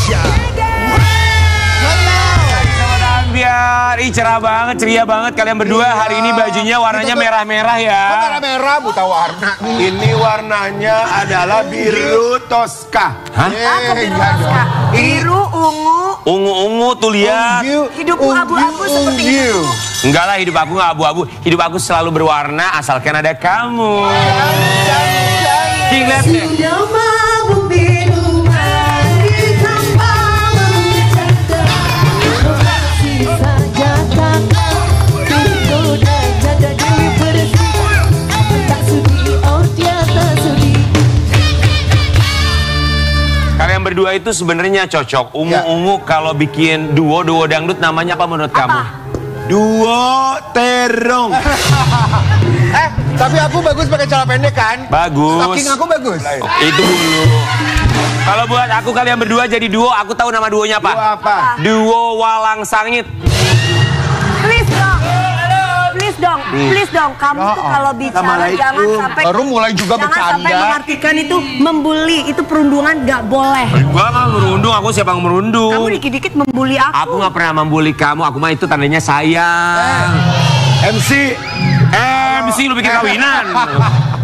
Indonesia. Biar, cerah banget, ceria banget kalian berdua. Hari ini bajunya warnanya merah-merah ya. Kok merah-merah, buta warna. Ini warnanya adalah biru Tosca. Hah? Biru Tosca. Biru, ungu. Ungu-ungu tuh lihat. Hidupmu abu-abu seperti itu. Enggak lah, hidup aku nggak abu-abu. Hidup aku selalu berwarna asalkan ada kamu. Lihat deh. Kalian berdua itu sebenarnya cocok. Ungu-ungu kalau bikin duo dangdut namanya apa menurut kamu? Duo Terong. Tapi aku bagus pakai celana pendek kan? Bagus. Stocking aku bagus. Itu dulu. Kalau buat aku kalian berdua jadi duo, aku tahu nama duonya apa? Duo apa? Duo Walang Sangit. Please dong. Please dong, please dong. Kamu tuh kalau bicara jangan sampai Baru mulai juga jangan sampai bercanda. mengartikan itu membuli, itu perundungan nggak boleh. Gua nggak merundung, aku siapa yang merundung? Kamu dikit-dikit membuli aku. Aku nggak pernah membuli kamu, aku mah itu tandanya sayang. MC lu bikin kawinan.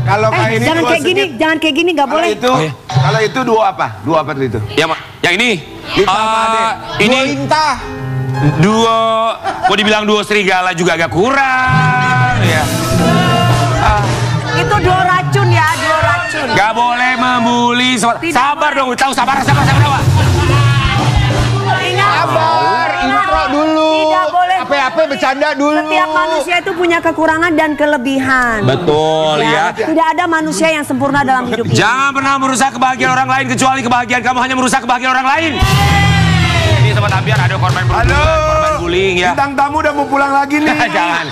Kalau kayak ini Jangan duo kayak gini, sengit. jangan kayak gini, nggak boleh. Kalau itu duo apa? Duo apa tuh itu? Yang ini. Lita sama Ade. Ini Dua Intah. duo. Mau dibilang duo serigala juga agak kurang. Ya. Itu duo racun ya, duo racun. Gak boleh membuli. Sabar dong, tahu sabar. Pak. Sabar, intro dulu. Tidak boleh. Apa bercanda dulu. Setiap manusia itu punya kekurangan dan kelebihan. Betul ya. Tidak ada manusia yang sempurna dalam hidup ini. Jangan pernah merusak kebahagiaan orang lain kecuali kebahagiaan kamu hanya merusak kebahagiaan orang lain. Ini Sobat Ambiar ada korban bullying ya. Bintang tamu udah mau pulang lagi nih. Jangan.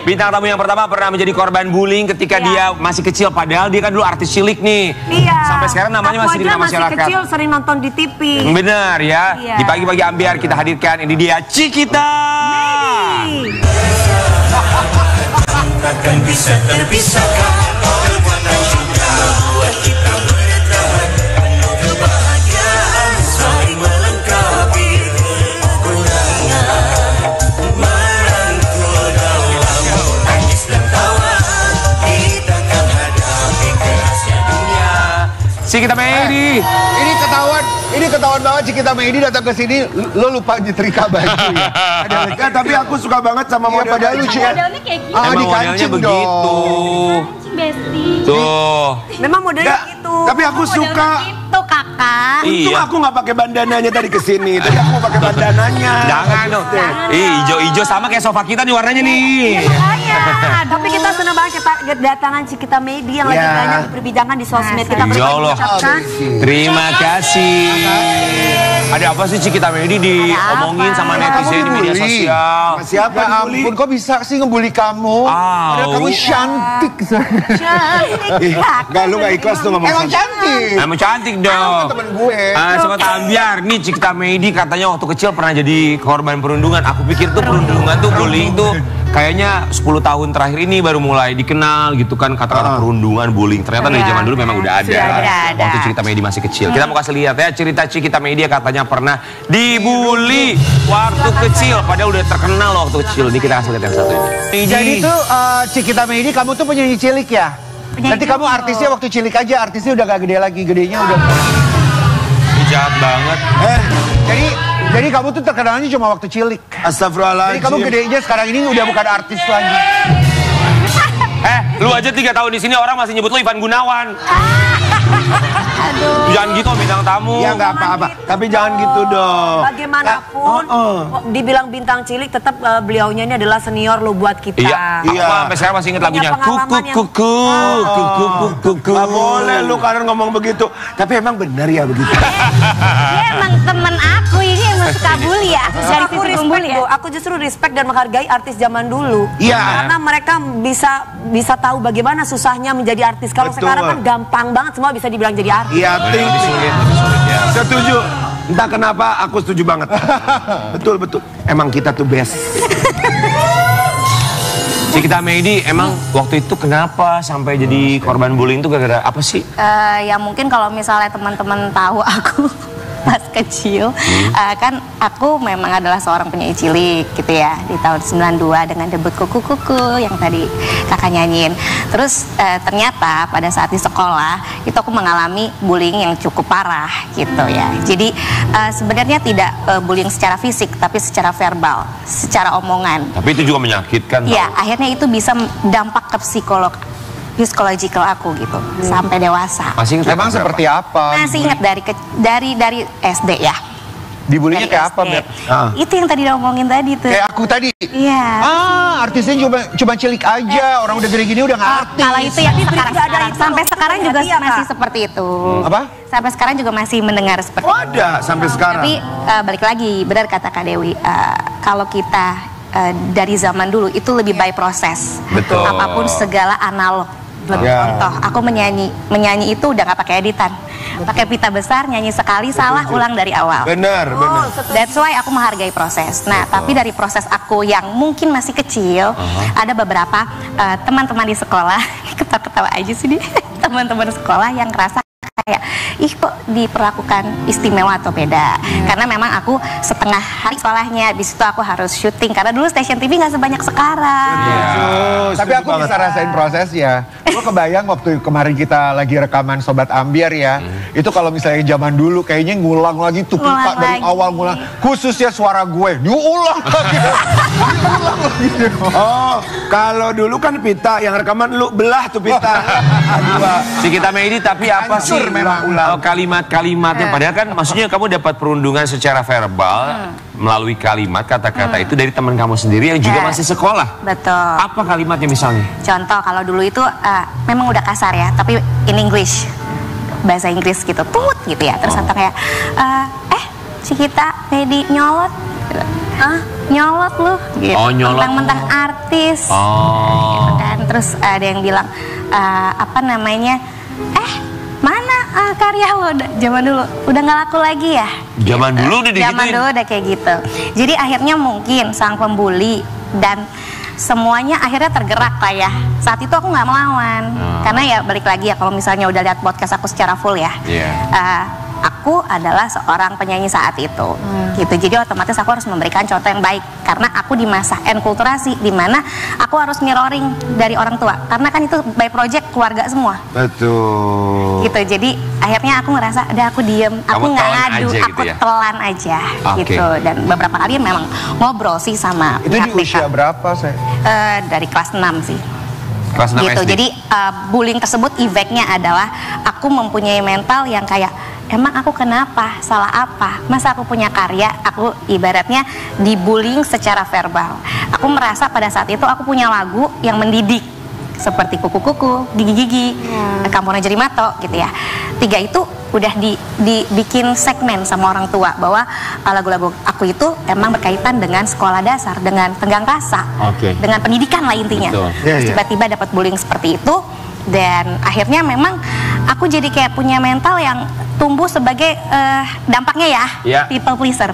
Bintang tamu yang pertama pernah menjadi korban bullying ketika dia masih kecil, padahal dia kan dulu artis cilik nih. Iya. Sampai sekarang namanya masih di masih masyarakat. kecil sering nonton di TV. Benar ya. Iya. Di pagi-pagi Ambiar kita hadirkan ini dia Cikita. Takkan bisa terpisahkan perbuatan cinta buat kita bertahan penuh kebahagiaan saling melengkapi kekurangan merangkul dalam tangis dan tawa kita akan hadapi kerasnya dunia. Cikita Medi. Ini ketahuan banget Cikita Medi datang ke sini lo lupa nyetrika baju ya. Ya, tapi aku suka banget sama Iya, model. padahal lucu ya. Modelnya kayak gitu. Emang modelnya dikancing begitu. dong. Kancing Besti. Tuh. Memang modelnya Nggak, gitu. tapi aku suka. Itu kakak. Untung Iya. aku nggak pakai bandananya tadi ke sini. Tadi aku mau pakai bandananya. Jangan dong. Hijau-hijau sama kayak sofa kita nih warnanya nih. Tapi kita senang banget kita kedatangan Cikita Medi yang lagi Ya. banyak diperbincangkan di sosmed. Kita Ya Allah. mengucapkan Terima kasih. Ada apa sih Cikita Medi diomongin sama netizen di media sosial? Siapa Ya dibully? ampun, kok bisa sih ngebully kamu? Padahal kamu cantik. Enggak, lu gak ikhlas tuh ngomong Emang sama. cantik. Emang cantik dong. Temen gue. Sobat Ambiar, nih Cikita Medi katanya waktu kecil pernah jadi korban perundungan. Aku pikir tuh perundungan tuh bullying tuh kayaknya 10 tahun terakhir ini baru mulai dikenal gitu kan kata-kata perundungan, bullying. Ternyata dari zaman dulu memang udah ada. Waktu Cikita Medi masih kecil. Kita mau kasih lihat ya cerita Cikita Medi katanya pernah dibully waktu kecil. Padahal udah terkenal loh waktu kecil. Ini kita kasih lihat yang satu ini. Jadi tuh Cikita Medi kamu tuh penyanyi cilik ya? Nanti kamu artisnya waktu cilik aja, artisnya udah gak gede lagi, gedenya udah. Ini jahat banget. Jadi kamu tuh terkenalnya cuma waktu cilik. Jadi Astagfirullahaladzim. kamu gedenya sekarang ini udah bukan artis lagi. Lu aja 3 tahun di sini orang masih nyebut lu Ivan Gunawan. Jangan gitu bintang tamu. Ya nggak apa-apa. Tapi jangan gitu dong. bagaimanapun dibilang bintang cilik tetap beliaunya ini adalah senior lo buat kita. Iya. Aku sampai sekarang masih ingat lagunya. Kuku. Gak boleh lu karena ngomong begitu. Tapi emang benar ya begitu. Dia emang temen aku ini emang suka bully ya. Dari Aku sisi respect bully ya. loh. Aku justru respect dan menghargai artis zaman dulu. Iya. Karena mereka bisa tahu bagaimana susahnya menjadi artis. Kalau Betul. sekarang kan gampang banget semua bisa dibilang jadi artis. Iya, Lebih sulit ya. setuju. Entah kenapa aku setuju banget. Betul. Emang kita tuh best. Cikita Medi emang waktu itu kenapa sampai jadi korban bullying itu gara-gara apa sih? Ya mungkin kalau misalnya teman-teman tahu aku pas kecil. Kan aku memang adalah seorang penyanyi cilik gitu ya, di tahun 92 dengan debut Kuku-Kuku yang tadi kakak nyanyiin. Terus ternyata pada saat di sekolah itu aku mengalami bullying yang cukup parah gitu ya. Jadi sebenarnya tidak bullying secara fisik tapi secara verbal, secara omongan. Tapi itu juga menyakitkan. Ya, akhirnya itu bisa dampak ke psikologikal aku gitu sampai dewasa. Masih ingat Emang seperti apa? Masih ingat dari SD ya. Dibulinya Dari kayak apa, SD. Beb? Itu yang tadi diomongin tadi tuh. Kayak aku tadi. Iya. Artisnya cuma cilik aja. Orang udah gede gini udah nggak artis. Kalau itu yang sekarang, sampai sekarang juga Iya, Kak. masih seperti itu. Apa? Sampai sekarang juga masih mendengar seperti Oh itu. ada sampai sekarang. Tapi balik lagi, benar kata Kak Dewi, kalau kita dari zaman dulu itu lebih by proses. Betul. Apapun segala analog. Ya. Contoh, aku menyanyi itu udah nggak pakai editan, pakai pita besar, nyanyi sekali salah, ulang dari awal. Benar, benar. That's why aku menghargai proses. Nah, tapi dari proses aku yang mungkin masih kecil, ada beberapa teman-teman di sekolah, ketawa-ketawa aja sih dia, teman-teman sekolah yang ngerasa kayak, ih kok diperlakukan istimewa atau beda. Karena memang aku setengah hari sekolahnya, di situ aku harus syuting. Karena dulu stasiun TV nggak sebanyak sekarang. Tapi aku bisa rasain prosesnya. Gue kebayang waktu kemarin kita lagi rekaman Sobat Ambiar ya. Itu kalau misalnya zaman dulu kayaknya ngulang lagi tuh Ngulang Pita dari lagi. awal ngulang. Khususnya suara gue, diulang lagi. Diulang lagi. Oh, kalau dulu kan Pita yang rekaman lu belah tuh Pita. Si kita Medi tapi apa sih Hancur memang. kalimat-kalimatnya? Padahal kan maksudnya kamu dapat perundungan secara verbal melalui kalimat kata-kata itu dari teman kamu sendiri yang juga Ya. masih sekolah. Betul. Apa kalimatnya misalnya? Contoh kalau dulu itu memang udah kasar ya, tapi in English, bahasa Inggris gitu, tut gitu ya. Terus atau kayak, Cikita, Medi nyolot, nyolot lu, gitu. Oh, nyolot. Mentang-mentang artis, gitu kan. Terus ada yang bilang, apa namanya, mana karya lo zaman dulu udah nggak laku lagi ya? Zaman dulu udah digituin? Zaman dulu udah kayak gitu. Jadi akhirnya mungkin sang pembuli dan semuanya akhirnya tergerak lah ya. Saat itu aku nggak melawan, karena ya balik lagi ya kalau misalnya udah lihat podcast aku secara full ya. Aku adalah seorang penyanyi saat itu, gitu. Jadi otomatis aku harus memberikan contoh yang baik karena aku di masa enkulturasi di mana aku harus mirroring dari orang tua karena kan itu by project keluarga semua. Betul. Gitu. Jadi akhirnya aku ngerasa udah aku diem, aku Kamu nggak telan ngadu, aja aku gitu ya? telan aja Oke. gitu. Dan beberapa kali memang ngobrol sih sama Itu di pihak usia BK. berapa saya? Dari kelas 6 sih. Kelas 6 Gitu. SD. Jadi bullying tersebut efeknya adalah aku mempunyai mental yang kayak emang aku kenapa? Salah apa? Masa aku punya karya, aku ibaratnya dibullying secara verbal. Aku merasa pada saat itu aku punya lagu yang mendidik seperti Kuku-Kuku, Gigi-Gigi, Kampung Jerimato gitu ya. 3 itu udah dibikin segmen sama orang tua bahwa lagu-lagu aku itu emang berkaitan dengan sekolah dasar, dengan tenggang rasa, dengan pendidikan lah intinya. Betul. Terus tiba-tiba dapat bullying seperti itu dan akhirnya memang aku jadi kayak punya mental yang tumbuh sebagai dampaknya ya, people pleaser.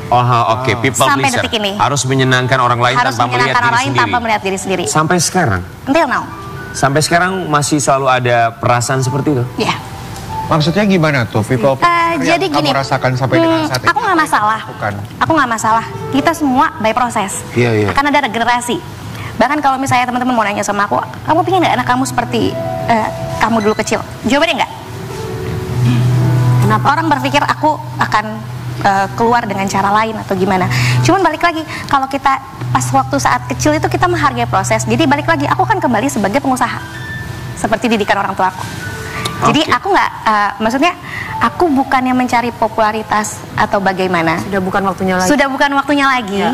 Oke, people Sampai pleaser. detik ini. Harus menyenangkan orang lain Harus tanpa melihat menyenangkan diri orang lain sendiri. tanpa melihat diri sendiri. Sampai sekarang? Until now. Sampai sekarang masih selalu ada perasaan seperti itu? Ya. Maksudnya gimana tuh people pleaser Jadi yang gini, kamu rasakan sampai dengan saat ini? aku nggak masalah. Bukan. Aku nggak masalah. Kita semua by proses. Iya. Akan ada regenerasi. Bahkan kalau misalnya teman-teman mau nanya sama aku, kamu pengen nggak anak kamu seperti kamu dulu kecil? Jawabannya nggak. Kenapa? Orang berpikir aku akan keluar dengan cara lain atau gimana. Cuman balik lagi, kalau kita pas waktu saat kecil itu kita menghargai proses. Jadi balik lagi, aku kan kembali sebagai pengusaha. Seperti didikan orang tua aku. Jadi aku nggak, maksudnya aku bukannya mencari popularitas atau bagaimana. Sudah bukan waktunya lagi. Sudah bukan waktunya lagi. Ya.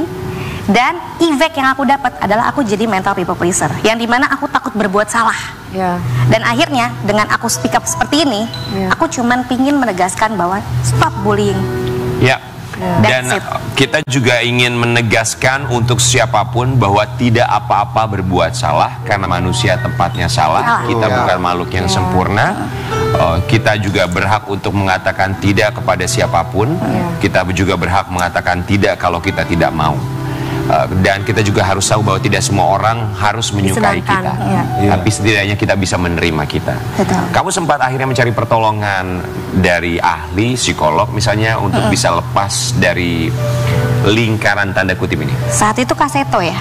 Dan efek yang aku dapat adalah aku jadi mental people pleaser. Yang dimana aku takut berbuat salah. Ya. Dan akhirnya dengan aku speak up seperti ini, aku cuman pingin menegaskan bahwa stop bullying. Ya. Dan That's it. kita juga ingin menegaskan untuk siapapun bahwa tidak apa-apa berbuat salah karena manusia tempatnya salah. Kita bukan makhluk yang sempurna. Kita juga berhak untuk mengatakan tidak kepada siapapun. Kita juga berhak mengatakan tidak kalau kita tidak mau. Dan kita juga harus tahu bahwa tidak semua orang harus menyukai Disenangkan, kita, iya. tapi setidaknya kita bisa menerima kita. Betul. Kamu sempat akhirnya mencari pertolongan dari ahli psikolog misalnya untuk bisa lepas dari lingkaran tanda kutip ini. Saat itu kaseto ya.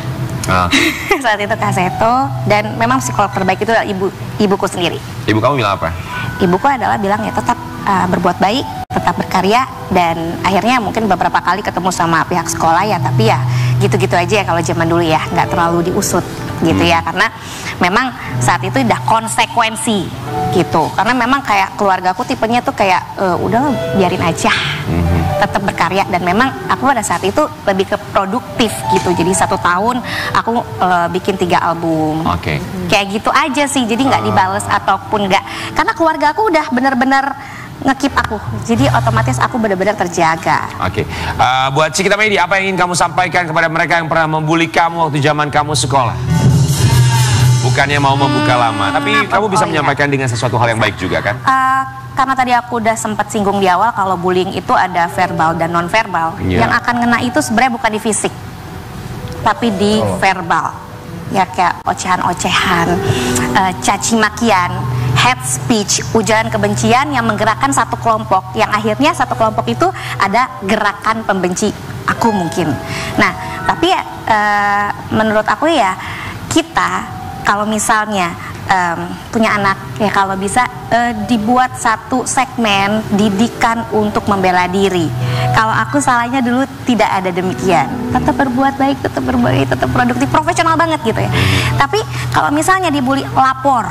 Saat itu kaseto, dan memang psikolog terbaik itu adalah ibuku sendiri. Ibu kamu bilang apa? Ibuku adalah bilang ya tetap berbuat baik, tetap berkarya, dan akhirnya mungkin beberapa kali ketemu sama pihak sekolah ya, tapi ya gitu-gitu aja ya kalau zaman dulu ya, nggak terlalu diusut gitu ya, karena memang saat itu udah konsekuensi gitu, karena memang kayak keluargaku tipenya tuh kayak udah biarin aja, tetap berkarya, dan memang aku pada saat itu lebih ke produktif gitu, jadi 1 tahun aku bikin 3 album. Oke. Kayak gitu aja sih, jadi nggak dibales ataupun nggak, karena keluarga aku udah bener-bener ngekip aku, jadi otomatis aku benar-benar terjaga. Oke. Buat Cikita Medi, apa yang ingin kamu sampaikan kepada mereka yang pernah membuli kamu waktu zaman kamu sekolah? Bukannya mau membuka lama, tapi kamu bisa menyampaikan dengan sesuatu hal yang baik juga kan? Karena tadi aku udah sempat singgung di awal kalau bullying itu ada verbal dan non verbal. Iya. Yang akan ngena itu sebenarnya bukan di fisik, tapi di verbal. Ya kayak ocehan-ocehan, caci makian, hate speech, ujaran kebencian yang menggerakkan satu kelompok, yang akhirnya satu kelompok itu ada gerakan pembenci aku mungkin. Nah, tapi ya menurut aku ya, kita kalau misalnya punya anak ya, kalau bisa dibuat satu segmen didikan untuk membela diri. Kalau aku salahnya dulu tidak ada demikian. Tetap berbuat baik, tetap berbaik, tetap produktif, profesional banget gitu ya. Tapi kalau misalnya dibully, lapor,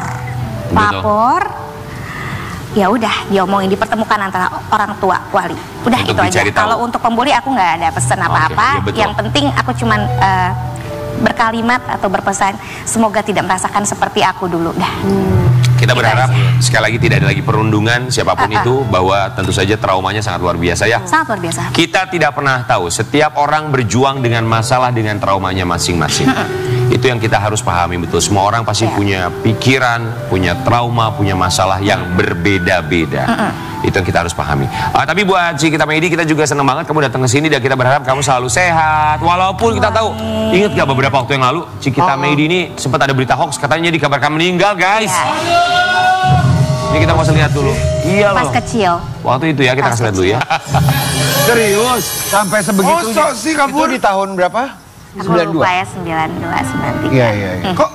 ya udah diomongin, dipertemukan antara orang tua wali. Udah Untuk itu aja. dicari tahu. Kalau untuk pembuli aku nggak ada pesan apa-apa. iya betul. Yang penting aku cuman berkalimat atau berpesan, semoga tidak merasakan seperti aku dulu. Dah. Kita Gitu berharap aja. sekali lagi tidak ada lagi perundungan siapapun itu, bahwa tentu saja traumanya sangat luar biasa ya. Sangat luar biasa. Kita tidak pernah tahu, setiap orang berjuang dengan masalah dengan traumanya masing-masing. Itu yang kita harus pahami betul. Semua orang pasti punya pikiran, punya trauma, punya masalah yang berbeda-beda. Itu yang kita harus pahami. Tapi buat Cikita Medi, kita juga senang banget kamu datang ke sini, dan kita berharap kamu selalu sehat. Walaupun kita tahu, ingat gak beberapa waktu yang lalu Cikita Medi ini sempat ada berita hoax, katanya dikabarkan meninggal, guys. Ini kita mau lihat dulu. Iya loh. Pas kecil. Waktu itu ya, kita kasih lihat dulu ya. Serius? Sampai sebegitunya. Masa sih kabur? Itu di tahun berapa? Aku lupa ya, 92, 93. Iya. Kok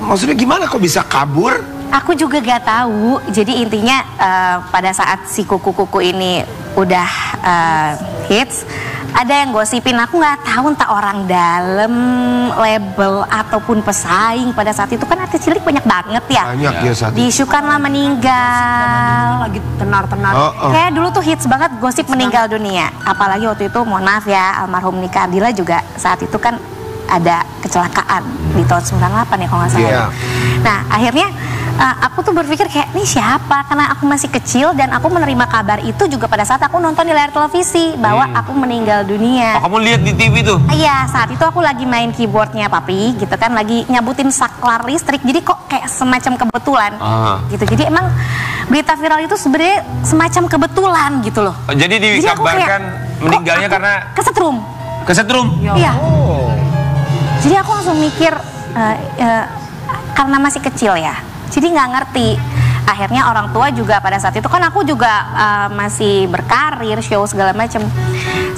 maksudnya gimana kok bisa kabur? Aku juga gak tahu. Jadi intinya pada saat si kuku-kuku ini udah hits, ada yang gosipin, aku nggak tahu entah orang dalam, label ataupun pesaing. Pada saat itu kan artis cilik banyak banget ya. Banyak ya saat itu. Diisukan lah meninggal. Lagi tenar-tenar. Kayak dulu tuh hits banget gosip meninggal dunia. Apalagi waktu itu, mohon maaf ya, almarhum Nika Ardila juga saat itu kan ada kecelakaan di tahun 98 ya kalau nggak salah. Iya. Nah akhirnya aku tuh berpikir kayak, ini siapa? Karena aku masih kecil dan aku menerima kabar itu juga pada saat aku nonton di layar televisi bahwa aku meninggal dunia. Oh, kamu lihat di TV tuh? Iya, saat itu aku lagi main keyboardnya papi gitu kan, lagi nyabutin saklar listrik, jadi kok kayak semacam kebetulan gitu. Jadi emang berita viral itu sebenarnya semacam kebetulan gitu loh. Jadi aku dikabarkan kayak, meninggalnya kok aku karena kesetrum. kesetrum? Iya. Jadi aku langsung mikir karena masih kecil ya, jadi nggak ngerti. Akhirnya orang tua juga pada saat itu kan aku juga masih berkarir, show segala macem.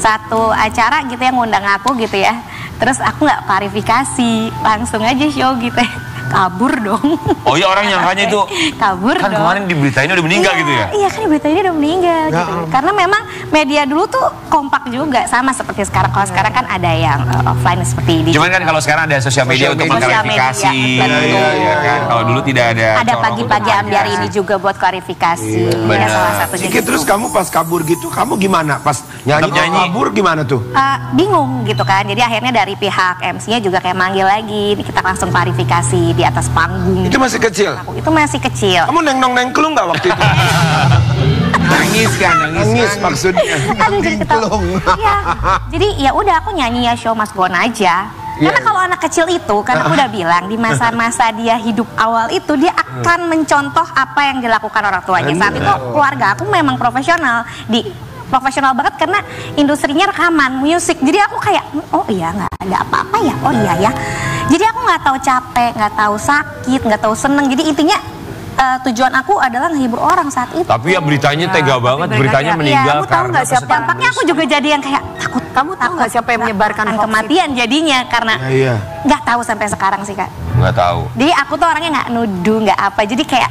Satu acara gitu yang ngundang aku gitu ya, terus aku nggak klarifikasi, langsung aja show gitu ya. Kabur dong. Oh iya, orang nyangkanya itu kabur kan dong. kemarin diberitainnya udah meninggal Iya, gitu ya? Iya kan diberitainnya udah meninggal gitu. Karena memang media dulu tuh kompak juga, sama seperti sekarang. Kalau sekarang kan ada yang offline seperti di. Cuman kan kalau sekarang ada sosial media untuk Sosial mengklarifikasi. media, betul. Iya kan? Kalau dulu tidak ada. Ada corong pagi-pagi untuk ambiar klarifikasi. ini juga buat klarifikasi. benar. Salah satunya. Ciki, terus kamu pas kabur gitu, kamu gimana? Pas nyanyi, Tetap nyanyi. kabur gimana tuh? Bingung gitu kan. Jadi akhirnya dari pihak MC-nya juga kayak manggil lagi. Ini kita langsung klarifikasi di atas panggung. Itu masih kecil? Aku itu masih kecil. Kamu neng-nong-nengklung nggak waktu itu? Nangis kan, Nangis maksudnya. Aduh, jadi ketawa. Iya. Jadi ya udah aku nyanyi ya show must go on aja. Karena kalau anak kecil itu, kan aku udah bilang di masa-masa dia hidup awal itu dia akan mencontoh apa yang dilakukan orang tuanya. Saat itu keluarga aku memang profesional di profesional banget karena industrinya rekaman musik. Jadi aku kayak, oh iya nggak ada apa-apa ya, oh iya ya. Jadi aku nggak tahu capek, nggak tahu sakit, nggak tahu seneng. Jadi intinya tujuan aku adalah menghibur orang saat itu. Tapi ya beritanya tega banget, beritanya meninggal kamu tahu nggak siapa? Dampaknya aku juga jadi yang kayak takut. Kamu tahu nggak siapa yang menyebarkan hoax kematian jadinya karena Iya. nggak tahu sampai sekarang sih Kak. Nggak tahu. Jadi aku tuh orangnya nggak nuduh, nggak apa. Jadi kayak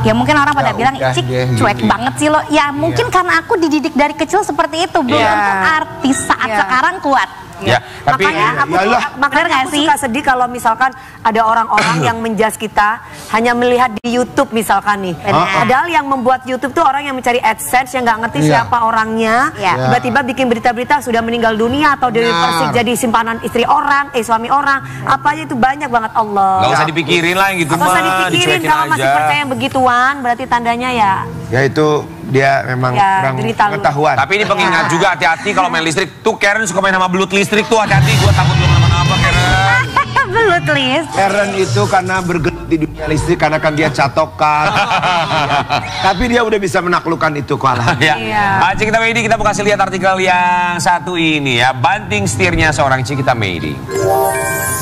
ya mungkin orang pada bilang, udah Cik deh, cuek gitu. banget sih lo. Ya mungkin karena aku dididik dari kecil seperti itu. Belum tentu artis saat sekarang kuat. Ya, tapi Makanya aku, Yalah. Bener nggak aku sih? suka sedih kalau misalkan ada orang-orang yang menjudge kita hanya melihat di YouTube misalkan nih. Padahal yang membuat YouTube tuh orang yang mencari AdSense yang nggak ngerti Iya. siapa orangnya. Iya. Tiba-tiba bikin berita-berita sudah meninggal dunia atau dari persik jadi simpanan istri orang, suami orang. Apa aja itu banyak banget Allah. nggak usah dipikirin lah yang gitu Nggak usah mah, dipikirin dicuekin kalau masih aja. percaya yang begituan berarti tandanya ya. Ya itu dia memang Ya, kurang derita lu. pengetahuan. Tapi ini pengingat juga hati-hati kalau main listrik. Tuh Karen suka main sama belut listrik tuh, hati-hati. Gue takut lu kenapa-napa Karen. Belut list. Karen itu karena bergelut di dunia listrik karena kan dia catokan. Tapi dia udah bisa menaklukkan itu kalah. Ya. Iya. Cikita Meidi, kita mau kasih lihat artikel yang satu ini ya. Banting setirnya seorang Cikita Meidi.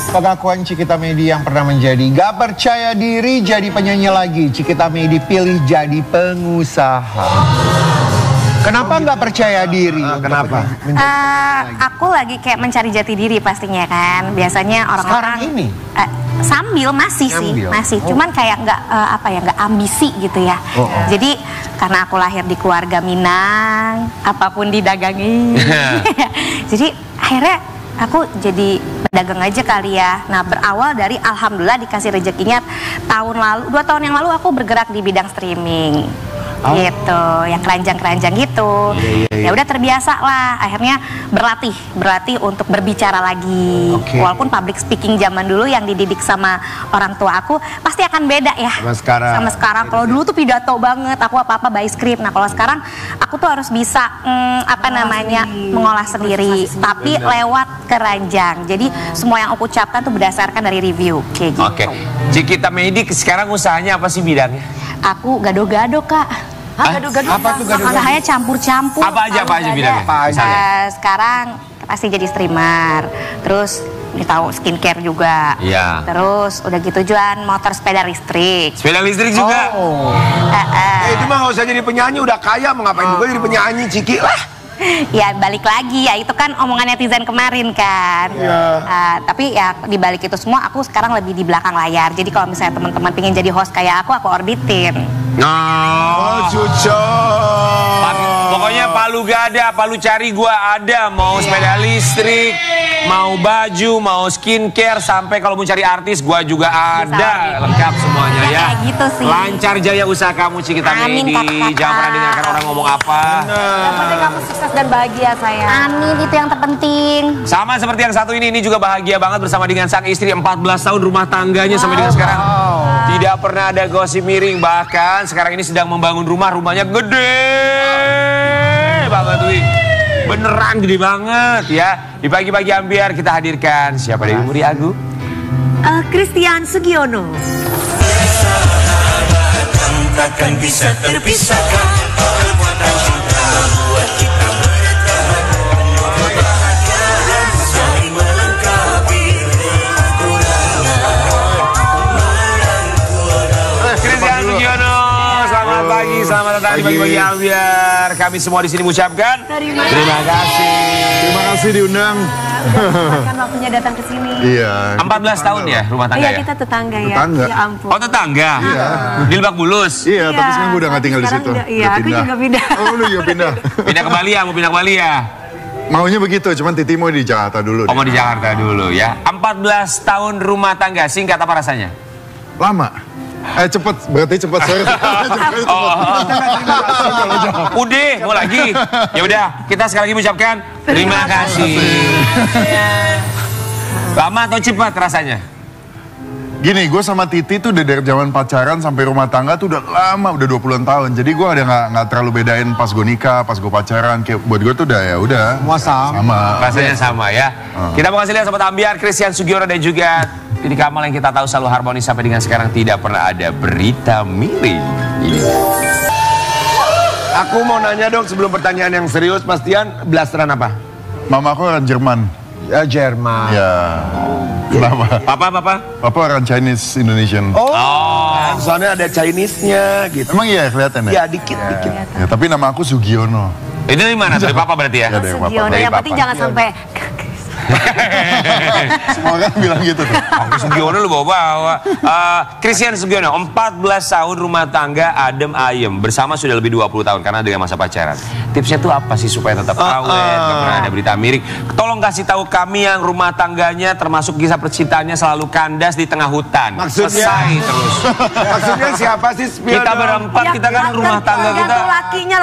Pengakuan Cikita Meidi yang pernah menjadi gak percaya diri jadi penyanyi lagi. Cikita Meidi pilih jadi pengusaha. Kenapa nggak percaya diri? Kenapa? Aku lagi kayak mencari jati diri pastinya kan. Biasanya orang-orang Sekarang ini? Sambil masih sih, Sambil. masih. Cuman kayak nggak ambisi gitu ya. Jadi karena aku lahir di keluarga Minang, apapun didagangi. Jadi akhirnya aku jadi pedagang aja kali ya. Nah berawal dari alhamdulillah dikasih rezekinya 2 tahun yang lalu aku bergerak di bidang streaming. Gitu, yang keranjang-keranjang gitu. Ya udah terbiasa lah. Akhirnya berlatih untuk berbicara lagi. Walaupun public speaking zaman dulu yang dididik sama orang tua aku pasti akan beda ya. Sama sekarang. Kalau dulu tuh pidato banget, aku apa-apa by script. Nah kalau sekarang aku tuh harus bisa mengolah sendiri, tapi lewat keranjang. Jadi semua yang aku ucapkan tuh berdasarkan dari review kayak gitu. Oke. Cikita Meidi sekarang usahanya apa sih bidangnya? Aku gado-gado Kak. Gado-gado. Apa tuh gado-gado? Usahanya campur-campur. Apa aja bidangnya? Apa aja? Sekarang pasti jadi streamer. Terus tahu skincare juga. Iya. Terus udah gitu jualan motor sepeda listrik. Sepeda listrik juga. Itu mah nggak usah jadi penyanyi, udah kaya, mau ngapain juga jadi penyanyi, Ciki lah. Ya balik lagi ya itu kan omongan netizen kemarin kan. Tapi ya di balik itu semua aku sekarang lebih di belakang layar. Jadi kalau misalnya teman-teman pengen jadi host kayak aku orbitin. Oh, cucok. Pokoknya palu gak ada, palu cari gua ada. Mau sepeda listrik, mau baju, mau skincare, sampai kalau mau cari artis gua juga ada. Lengkap semuanya ya. Kayak gitu sih. Lancar jaya usaha kamu Cikita Amin, Meidi. kakak-kakak. Jangan pernah dengarkan orang ngomong apa. Yang penting kamu sukses dan bahagia sayang. Amin, itu yang terpenting. Sama seperti yang satu ini juga bahagia banget bersama dengan sang istri 14 tahun rumah tangganya sampai dengan sekarang. Tidak pernah ada gosip miring, bahkan sekarang ini sedang membangun rumahnya gede banget wih. Beneran gede banget ya. Di pagi-pagi ambiar kita hadirkan siapa Dewi Muriagu? Christian Sugiono. Persahabatan takkan bisa terpisahkan. Perbuatan cinta buat kita bertahan. Penuh kebahagiaan saling melengkapi. Christian Sugiono, selamat pagi, selamat datang di pagi-pagi ambiar. Kami semua di sini mengucapkan terima kasih. Terima kasih diundang. Kan waktunya datang ke sini. Iya. 14 tahun ya rumah tangga Iya ya? kita tetangga ya. Tetangga. Ya ampun. Oh tetangga? Di Lebak Bulus? Iya, tapi sekarang gue udah gak tinggal di sekarang situ. Iya, aku juga pindah. Oh, lu juga pindah. Pindah ke Bali ya? Mau pindah ke Bali ya? Maunya begitu, cuman Titi mau di Jakarta dulu. Oh mau di Jakarta dulu ya. 14 tahun rumah tangga, singkat apa rasanya? Lama. Cepet, berarti cepet. Sorry. Udah, mau lagi. Ya udah, kita sekali lagi mengucapkan terima kasih. Lama atau cepat rasanya? Gini, gue sama Titi tuh udah dari zaman pacaran sampai rumah tangga tuh udah lama, udah 20-an tahun. Jadi gue ada nggak terlalu bedain pas gue nikah, pas gue pacaran. Kayak buat gue tuh udah ya udah. Semua sama. Rasanya sama ya. Kita mau kasih lihat sobat ambiar, Christian Sugiono dan juga Didi Kamal yang kita tahu selalu harmonis sampai dengan sekarang tidak pernah ada berita miring. Ini. Aku mau nanya dong sebelum pertanyaan yang serius, Bastian, blasteran apa? Mama aku orang Jerman. Ya, Jerman. Ya. Kenapa? Papa? Papa orang Chinese Indonesian. Kan, soalnya ada Chinese-nya gitu. Emang iya kelihatan ya? Ya, dikit. Ya, tapi nama aku Sugiono. Itu dari mana? Dari Papa berarti ya? Ya, dari Papa. Sugiono, Dari yang penting Papa. jangan sampai Semua orang bilang gitu tuh. Aku Sugiono lu bawa-bawa. Christian Sugiono, 14 tahun rumah tangga adem ayem. Bersama sudah lebih 20 tahun karena dengan masa pacaran. Tipsnya tuh apa sih supaya tetap awet, gak pernah ada berita miring? Tolong kasih tahu kami yang rumah tangganya termasuk kisah percintaannya selalu kandas di tengah hutan. Maksudnya? Selesai terus. Maksudnya siapa sih? Spill Kita dong. berempat, kita kan rumah tangga kita. tergantung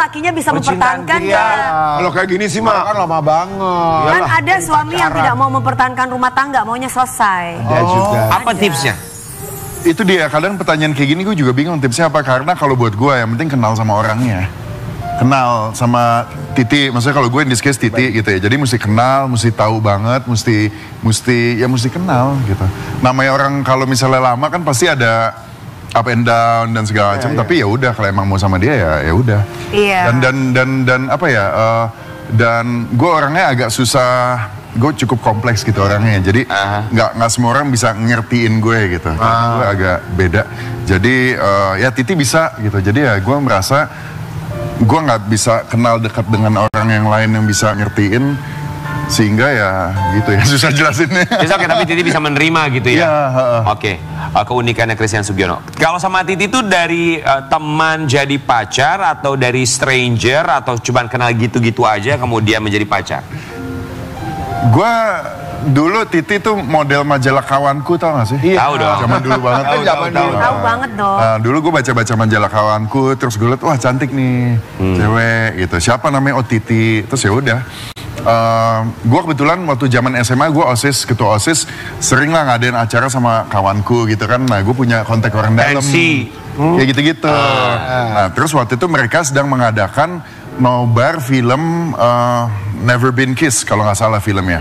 lakinya bisa mempertahankan Percintaan nggak? Kalau kayak gini sih Kan mah. lama banget. Kan ada suami yang tidak mau mempertahankan rumah tangga, maunya selesai. Ada juga. Apa tipsnya? Itu dia, kadang pertanyaan kayak gini gue juga bingung tipsnya apa. Karena kalau buat gue yang penting kenal sama orangnya. Kenal sama Titi, maksudnya kalau gue in this case Titi gitu ya. Jadi mesti kenal, mesti tahu banget, mesti kenal gitu. Namanya orang kalau misalnya lama kan pasti ada up and down dan segala macam. Tapi ya udah kalau emang mau sama dia ya udah. Iya. Dan apa ya? Dan gue orangnya agak susah. Gue cukup kompleks gitu orangnya. Jadi nggak semua orang bisa ngertiin gue gitu. Gue agak beda. Jadi ya Titi bisa gitu. Jadi ya gue merasa gue nggak bisa kenal dekat dengan orang yang lain yang bisa ngertiin, sehingga ya gitu ya susah jelasinnya. Oke, tapi Titi bisa menerima gitu ya? Iya, Oke, keunikannya Christian Sugiono. Kalau sama Titi itu dari teman jadi pacar atau dari stranger atau cuma kenal gitu-gitu aja kemudian menjadi pacar? Gue dulu Titi tuh model majalah Kawanku, tau gak sih? Tahu dong. Zaman dulu banget. Tahu banget dong. Nah, dulu gue baca-baca majalah Kawanku, terus gue liat wah cantik nih cewek gitu. Siapa namanya? Oh Titi. Terus ya udah. Gue kebetulan waktu zaman SMA gue OSIS, ketua OSIS, sering lah ngadain acara sama kawanku gitu kan. Nah gue punya kontak orang dalam. Kayak gitu-gitu. Nah terus waktu itu mereka sedang mengadakan nobar film Never Been Kissed kalau nggak salah filmnya.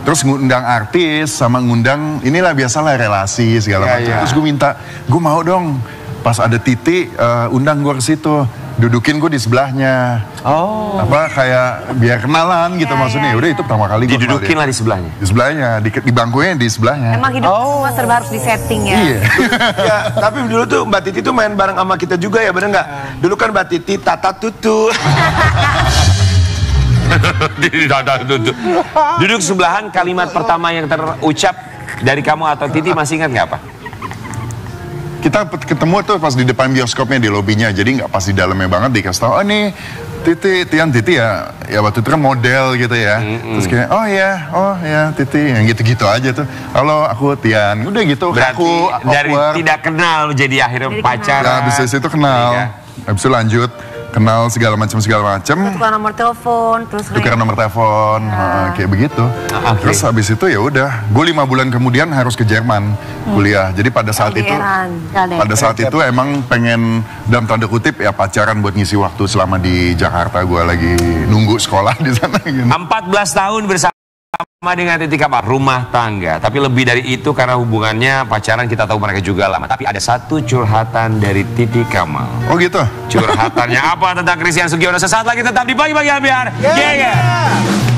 Terus ngundang artis sama ngundang inilah biasalah relasi segala macam. Terus gue minta, gue mau dong pas ada Titi undang gue ke situ, dudukin gue di sebelahnya. Apa kayak biar kenalan gitu maksudnya. Udah itu pertama kali gue Didudukin lah di sebelahnya. di sebelahnya, di bangkunya di sebelahnya. Emang hidup semua serba harus disetting ya. Iya. Ya, tapi dulu tuh Mbak Titi tuh main bareng sama kita juga ya, bener nggak? Dulu kan Mbak Titi tata tutu. Duduk sebelahan, kalimat pertama yang terucap dari kamu atau Titi masih ingat nggak apa? Kita ketemu tuh pas di depan bioskopnya di lobinya, jadi nggak pas di dalamnya banget dikasih tau, oh nih Titi ya waktu itu kan model gitu ya. Terus kayak oh ya Titi yang gitu-gitu aja tuh. Halo aku Tian, udah gitu. Berarti aku dari awkward. tidak kenal jadi akhirnya Jadi pacaran. Nah, habis itu kenal, Iya. habis itu lanjut kenal segala macam. Tukar nomor telepon, terus Tukeran nomor telepon, kayak begitu. Oke. Terus habis itu ya udah, gue 5 bulan kemudian harus ke Jerman kuliah. Jadi pada saat itu, pada saat itu emang pengen dalam tanda kutip ya pacaran buat ngisi waktu selama di Jakarta. Gue lagi nunggu sekolah di sana. Gitu. 14 tahun bersama dengan Titi Kamal, rumah tangga. Tapi lebih dari itu karena hubungannya pacaran kita tahu mereka juga lama. Tapi ada satu curhatan dari Titi Kamal. Oh gitu. Curhatannya apa tentang Christian Sugiono? Sesaat lagi tetap di Pagi-Pagi Ambiar. Yeah.